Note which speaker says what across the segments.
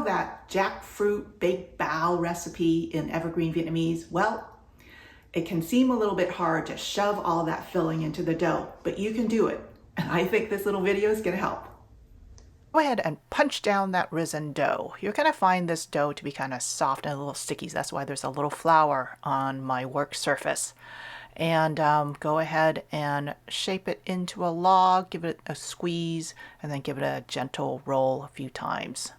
Speaker 1: know that jackfruit baked bao recipe in Ever-Green Vietnamese? Well, it can seem a little bit hard to shove all that filling into the dough, but you can do it. And I think this little video is going to help. Go ahead and punch down that risen dough. You're going to find this dough to be kind of soft and a little sticky. That's why there's a little flour on my work surface. And go ahead and shape it into a log, give it a squeeze, and then give it a gentle roll a few times.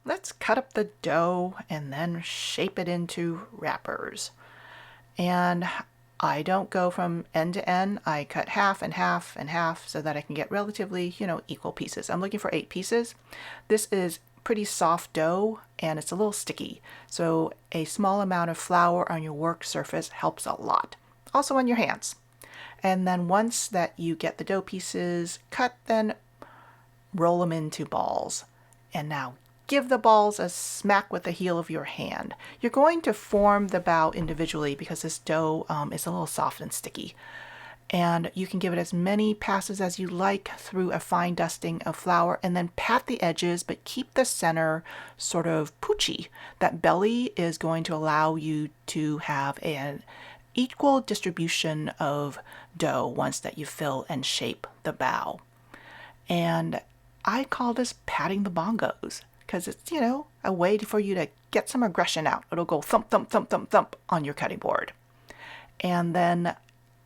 Speaker 1: Let's cut up the dough and then shape it into wrappers. And I don't go from end to end. I cut half and half and half so that I can get relatively, equal pieces. I'm looking for 8 pieces. This is pretty soft dough and it's a little sticky. So a small amount of flour on your work surface helps a lot. Also on your hands. And then once that you get the dough pieces cut, then roll them into balls. And now give the balls a smack with the heel of your hand. You're going to form the bao individually because this dough is a little soft and sticky. And you can give it as many passes as you like through a fine dusting of flour and then pat the edges, but keep the center sort of poochy. That belly is going to allow you to have an equal distribution of dough once that you fill and shape the bao. And I call this patting the bongos because it's, a way for you to get some aggression out. It'll go thump, thump, thump, thump, thump on your cutting board. And then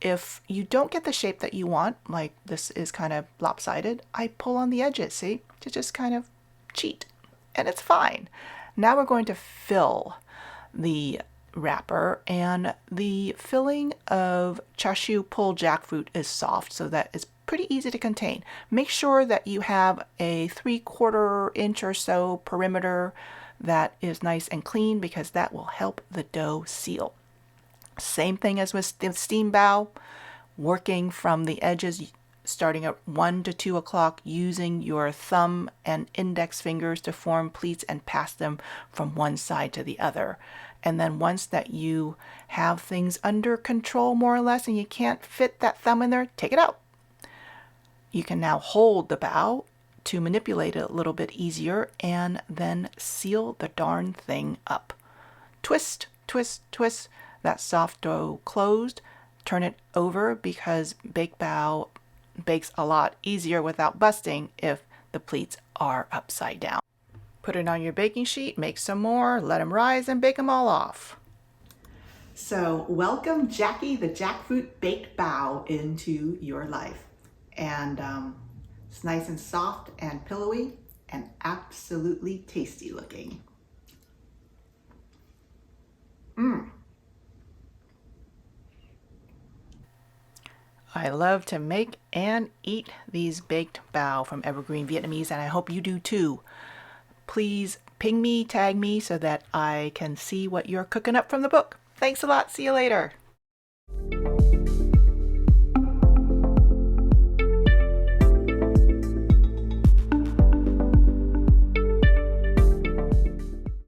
Speaker 1: if you don't get the shape that you want, like this is kind of lopsided, I pull on the edges, see, to just kind of cheat. And it's fine. Now we're going to fill the wrapper, and the filling of char siu pulled jackfruit is soft so that it's pretty easy to contain. Make sure that you have a 3/4 inch or so perimeter that is nice and clean because that will help the dough seal. Same thing as with the steam bao, working from the edges starting at 1 to 2 o'clock using your thumb and index fingers to form pleats and pass them from one side to the other. And then once that you have things under control more or less and you can't fit that thumb in there, take it out. You can now hold the bao to manipulate it a little bit easier and then seal the darn thing up. Twist, twist, twist that soft dough closed. Turn it over because baked bao bakes a lot easier without busting if the pleats are upside down. Put it on your baking sheet, make some more, let them rise and bake them all off. So welcome Jackie the jackfruit baked bao into your life. And it's nice and soft and pillowy and absolutely tasty looking. I love to make and eat these baked bao from Ever-Green Vietnamese, and I hope you do too. Please ping me, tag me so that I can see what you're cooking up from the book. Thanks a lot. See you later.